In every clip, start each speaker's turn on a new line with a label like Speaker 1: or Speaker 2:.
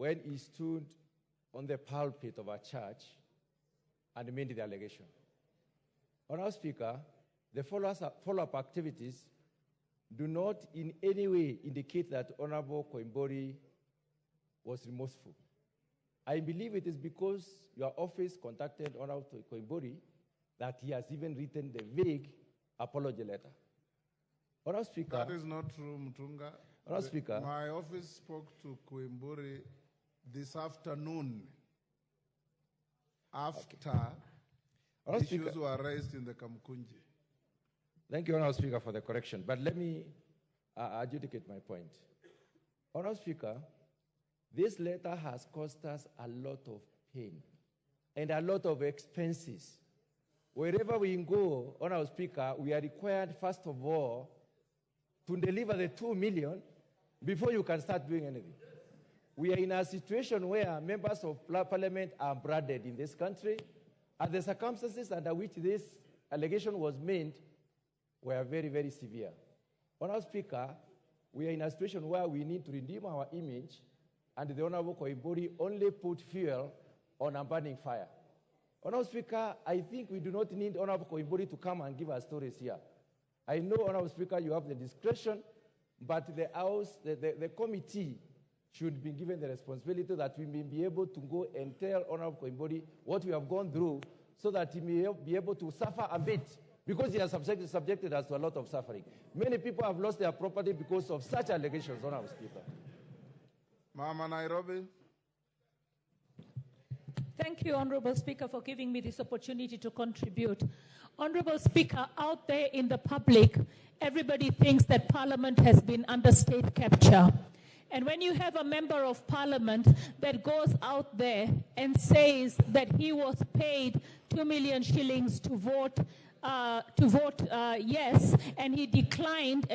Speaker 1: when he stood on the pulpit of our church and made the allegation. Honorable Speaker, the follow-up activities do not in any way indicate that Honorable Koimburi was remorseful. I believe it is because your office contacted Honorable Koimburi that he has even written the vague apology letter. Honorable Speaker.
Speaker 2: That is not true, Mutunga.
Speaker 1: Honorable Speaker.
Speaker 2: My office spoke to Koimburi this afternoon after issues were raised in the Kamkunji.
Speaker 1: Thank you, Honorable Speaker, for the correction. But let me adjudicate my point. Honorable Speaker, this letter has cost us a lot of pain and a lot of expenses. Wherever we go, Honorable Speaker, we are required, first of all, to deliver the 2 million before you can start doing anything. We are in a situation where members of parliament are branded in this country, and the circumstances under which this allegation was made were very, very severe. Honorable Speaker, we are in a situation where we need to redeem our image, and the Honorable Koimburi only put fuel on a burning fire. Honorable Speaker, I think we do not need Honorable Koimburi to come and give us stories here. I know, Honorable Speaker, you have the discretion, but the House, the committee should be given the responsibility that we may be able to go and tell Honorable Koimburi what we have gone through so that he may be able to suffer a bit, because he has subjected us to a lot of suffering. Many people have lost their property because of such allegations, Honorable Speaker.
Speaker 2: Mama Nairobi.
Speaker 3: Thank you, Honorable Speaker, for giving me this opportunity to contribute. Honorable Speaker, out there in the public, everybody thinks that Parliament has been under state capture. And when you have a member of Parliament that goes out there and says that he was paid 2 million shillings to vote yes, and he declined,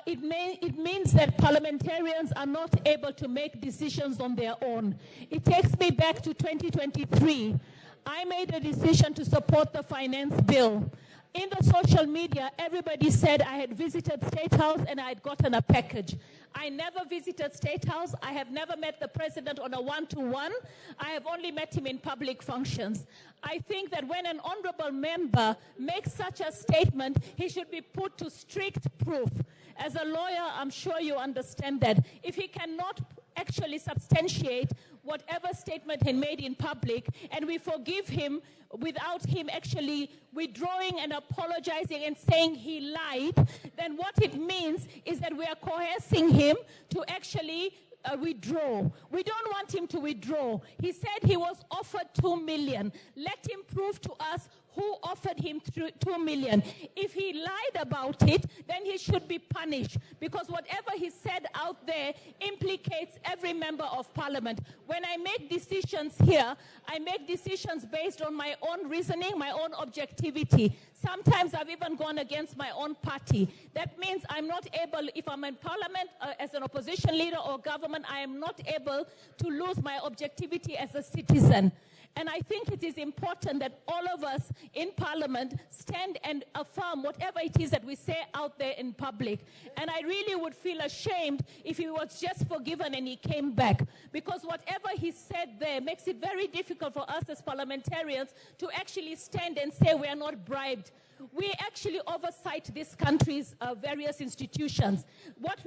Speaker 3: it means that parliamentarians are not able to make decisions on their own. It takes me back to 2023. I made a decision to support the finance bill. In the social media, everybody said I had visited State House and I had gotten a package. I never visited State House. I have never met the president on a one-to-one. I have only met him in public functions. I think that when an honorable member makes such a statement, he should be put to strict proof. As a lawyer, I'm sure you understand that. If he cannot actually substantiate whatever statement he made in public, and we forgive him without him actually withdrawing and apologizing and saying he lied, then what it means is that we are coercing him to actually withdraw. We don't want him to withdraw. He said he was offered 2 million. Let him prove to us who offered him 2 million. If he lied about it, then he should be punished, because whatever he said out there implicates every member of Parliament. When I make decisions here, I make decisions based on my own reasoning, my own objectivity. Sometimes I've even gone against my own party. That means I'm not able, if I'm in Parliament as an opposition leader or government, I am not able to lose my objectivity as a citizen. And I think it is important that all of us in Parliament stand and affirm whatever it is that we say out there in public. And I really would feel ashamed if he was just forgiven and he came back, because whatever he said there makes it very difficult for us as parliamentarians to actually stand and say we are not bribed. We actually oversight this country's various institutions. What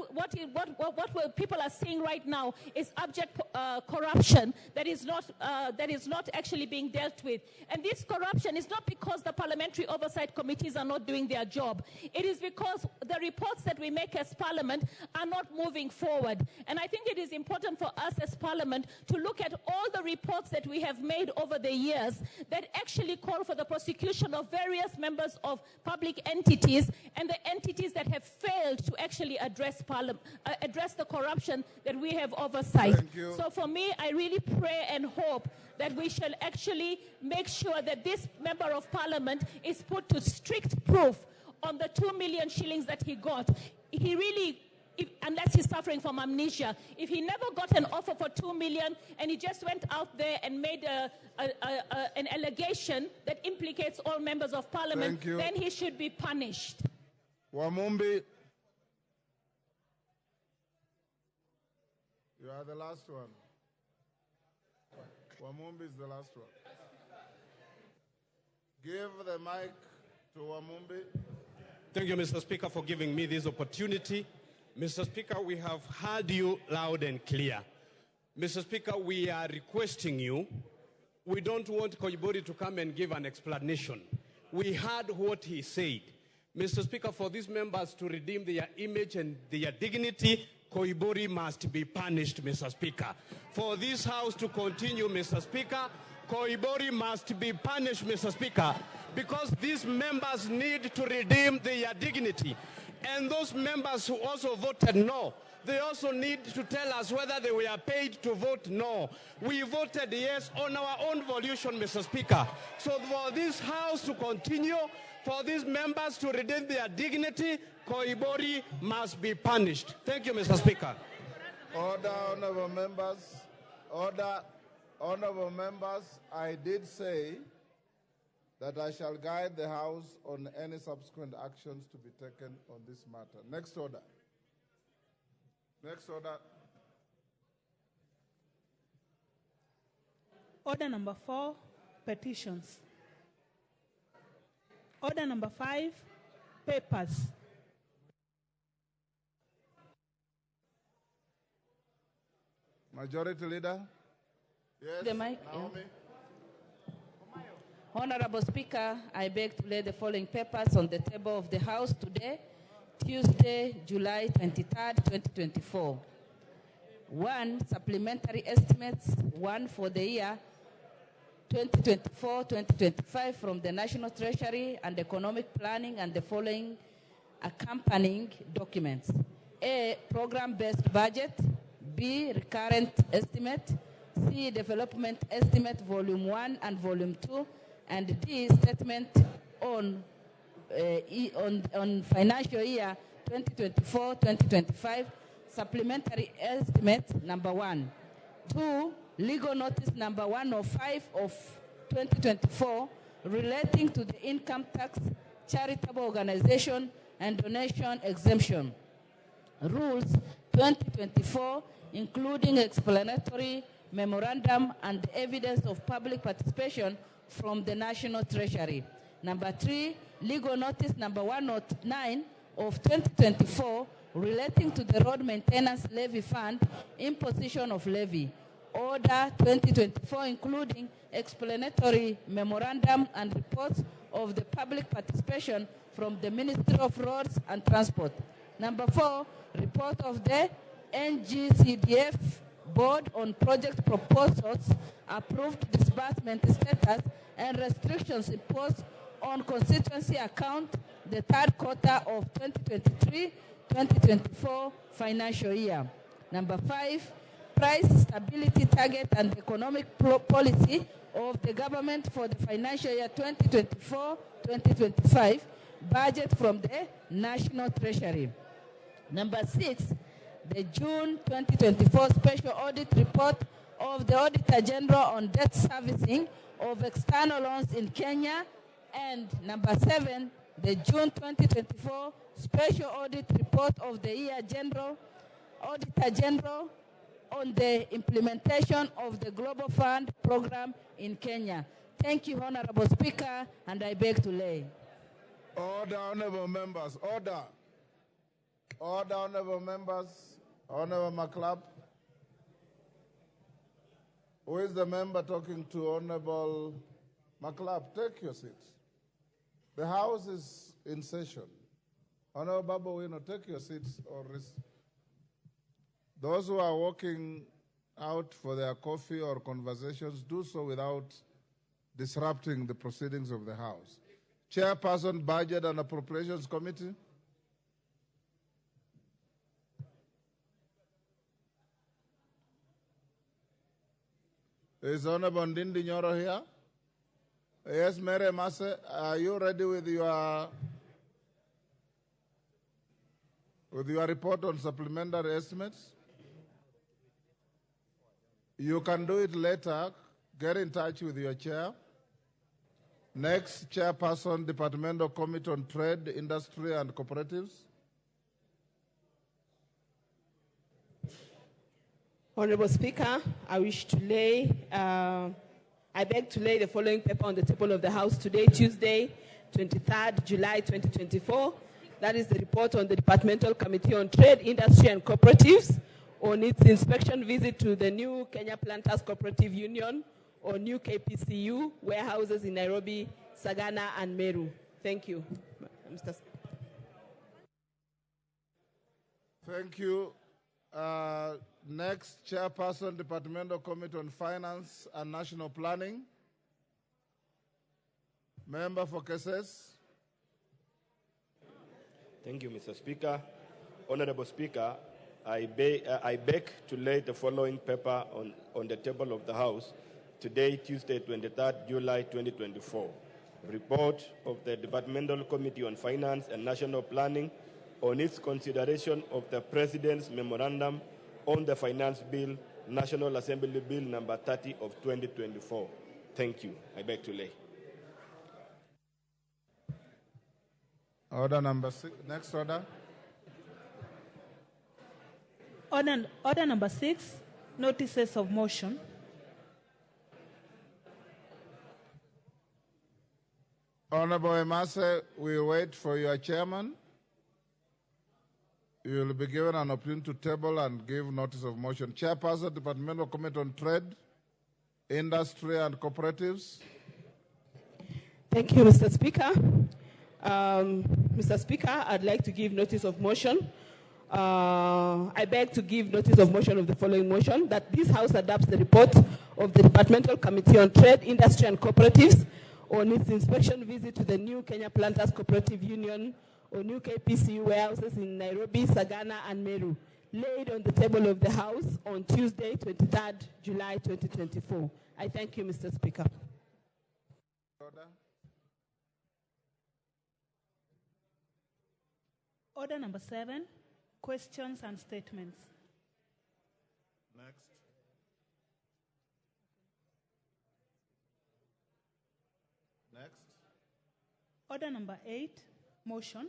Speaker 3: people are seeing right now is abject corruption that is not actually being dealt with. And this corruption is not because the parliamentary oversight committees are not doing their job. It is because the reports that we make as Parliament are not moving forward. And I think it is important for us as Parliament to look at all the reports that we have made over the years that actually call for the prosecution of various members of public entities and the entities that have failed to actually address the corruption that we have oversight. So for me, I really pray and hope that we shall actually make sure that this member of Parliament is put to strict proof on the 2 million shillings that he got. He really, unless he's suffering from amnesia, if he never got an offer for 2 million and he just went out there and made an allegation that implicates all members of Parliament, then he should be punished.
Speaker 2: Wamumbi. You are the last one. Wamumbi is the last one. Give the mic to Wamumbi.
Speaker 4: Thank you, Mr. Speaker, for giving me this opportunity. Mr. Speaker, we have heard you loud and clear. Mr. Speaker, we are requesting you. We don't want Koimburi to come and give an explanation. We heard what he said. Mr. Speaker, for these members to redeem their image and their dignity, Koimburi must be punished, Mr. Speaker. For this House to continue, Mr. Speaker, Koimburi must be punished, Mr. Speaker, because these members need to redeem their dignity. And those members who also voted no, they also need to tell us whether they were paid to vote no. We voted yes on our own volition, Mr. Speaker. So for this House to continue, for these members to redeem their dignity, Koimburi must be punished. Thank you, Mr. Speaker.
Speaker 2: Order, honorable members. Order, honorable members. I did say that I shall guide the House on any subsequent actions to be taken on this matter. Next order. Next order.
Speaker 5: Order number 4, petitions. Order number 5, papers.
Speaker 2: Majority Leader. Yes,
Speaker 6: The mic,
Speaker 2: Naomi.
Speaker 6: Honorable Speaker, I beg to lay the following papers on the table of the House today, Tuesday, July 23rd, 2024. 1, supplementary estimates, 1 for the year 2024-2025 from the National Treasury and Economic Planning, and the following accompanying documents. A, program-based budget. B, recurrent estimate. C, development estimate, volume 1 and volume 2. And D, statement on financial year 2024-2025, supplementary estimate number 1. 2, legal notice number 105 of 2024 relating to the income tax, charitable organization, and donation exemption. Rules 2024, including explanatory memorandum and evidence of public participation from the National Treasury. Number 3, legal notice number 109 of 2024 relating to the road maintenance levy fund, imposition of levy. Order 2024, including explanatory memorandum and reports of the public participation from the Ministry of Roads and Transport. Number 4, report of the NGCDF Board on project proposals, approved disbursement status, and restrictions imposed on constituency account the third quarter of 2023-2024 financial year. Number 5, price stability target and economic policy of the government for the financial year 2024-2025, budget from the National Treasury. Number 6, the June 2024 special audit report of the Auditor General on debt servicing of external loans in Kenya. And number 7, the June 2024 special audit report of the Auditor General on the implementation of the Global Fund program in Kenya. Thank you, Honorable Speaker, and I beg to lay.
Speaker 2: Order, honorable members. Order. Order, honorable members. Honorable McClub. Who is the member talking to Honorable McClub? Take your seats. The House is in session. Honorable Babu Wino, take your seats. Those who are walking out for their coffee or conversations, do so without disrupting the proceedings of the House. Chairperson, Budget and Appropriations Committee. Is Honorable Ndindi Nyoro here? Yes, Mary Mase, are you ready with your report on supplementary estimates? You can do it later. Get in touch with your chair. Next, Chairperson, Departmental Committee on Trade, Industry and Cooperatives.
Speaker 7: Honorable Speaker, I beg to lay the following paper on the table of the House today, Tuesday, 23rd July 2024. That is the report on the Departmental Committee on Trade, Industry and Cooperatives on its inspection visit to the new Kenya Planters Cooperative Union or new KPCU warehouses in Nairobi, Sagana and Meru. Thank you, Mr. Speaker.
Speaker 2: Thank you. Next, Chairperson, Departmental Committee on Finance and National Planning. Member for cases.
Speaker 8: Thank you, Mr. Speaker. Honorable Speaker, I beg to lay the following paper on the table of the House today, Tuesday, 23rd July 2024. Report of the Departmental Committee on Finance and National Planning on its consideration of the President's Memorandum on the Finance Bill, National Assembly Bill number 30 of 2024. Thank you. I beg to lay.
Speaker 2: Order number 6. Next order.
Speaker 5: Order number 6, notices of motion.
Speaker 2: Honorable Emase, we wait for your chairman. You will be given an opportunity to table and give notice of motion. Chairperson, Departmental Committee on Trade, Industry and Cooperatives.
Speaker 7: Thank you, Mr. Speaker. Mr. Speaker, I'd like to give notice of motion. I beg to give notice of motion of the following motion, that this House adopts the report of the Departmental Committee on Trade, Industry and Cooperatives on its inspection visit to the new Kenya Planters Cooperative Union or new KPCU warehouses in Nairobi, Sagana and Meru, laid on the table of the House on Tuesday, 23rd July 2024. I thank you, Mr. Speaker.
Speaker 2: Order.
Speaker 5: Order number 7, questions and statements.
Speaker 2: Next. Next.
Speaker 5: Order number 8, motion.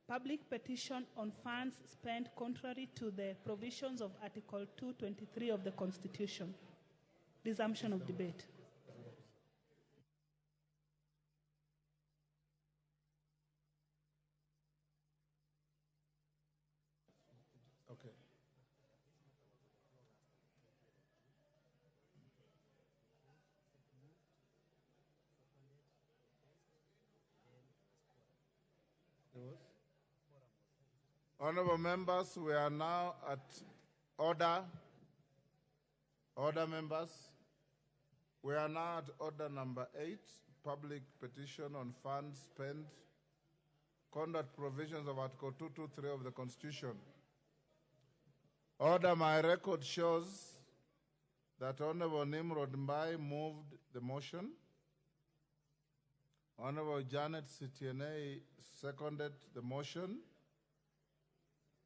Speaker 5: Public petition on funds spent contrary to the provisions of Article 223 of the Constitution. Resumption of debate.
Speaker 2: Okay. Honorable members, we are now at order. Order members. We are now at order number 8, public petition on funds spent, conduct provisions of Article 223 of the Constitution. Order, my record shows that Honorable Nimrod Mbai moved the motion. Honorable Janet Sitiene seconded the motion.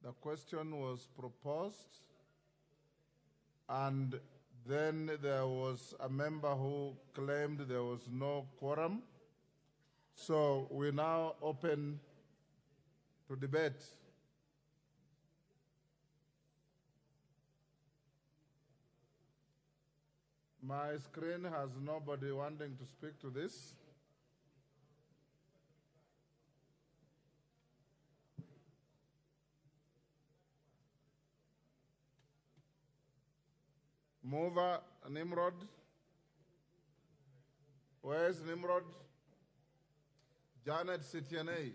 Speaker 2: The question was proposed, and then there was a member who claimed there was no quorum. So we now open to debate. My screen has nobody wanting to speak to this. Mover, Nimrod. Where's Nimrod? Janet Sitiene.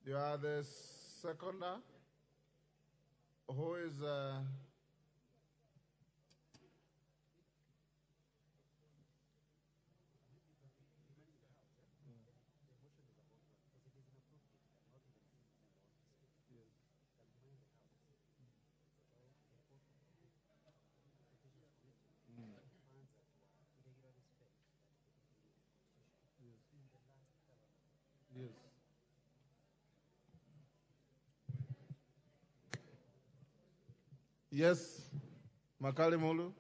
Speaker 2: You are the seconder. Who is... Yes, Makali Mulu.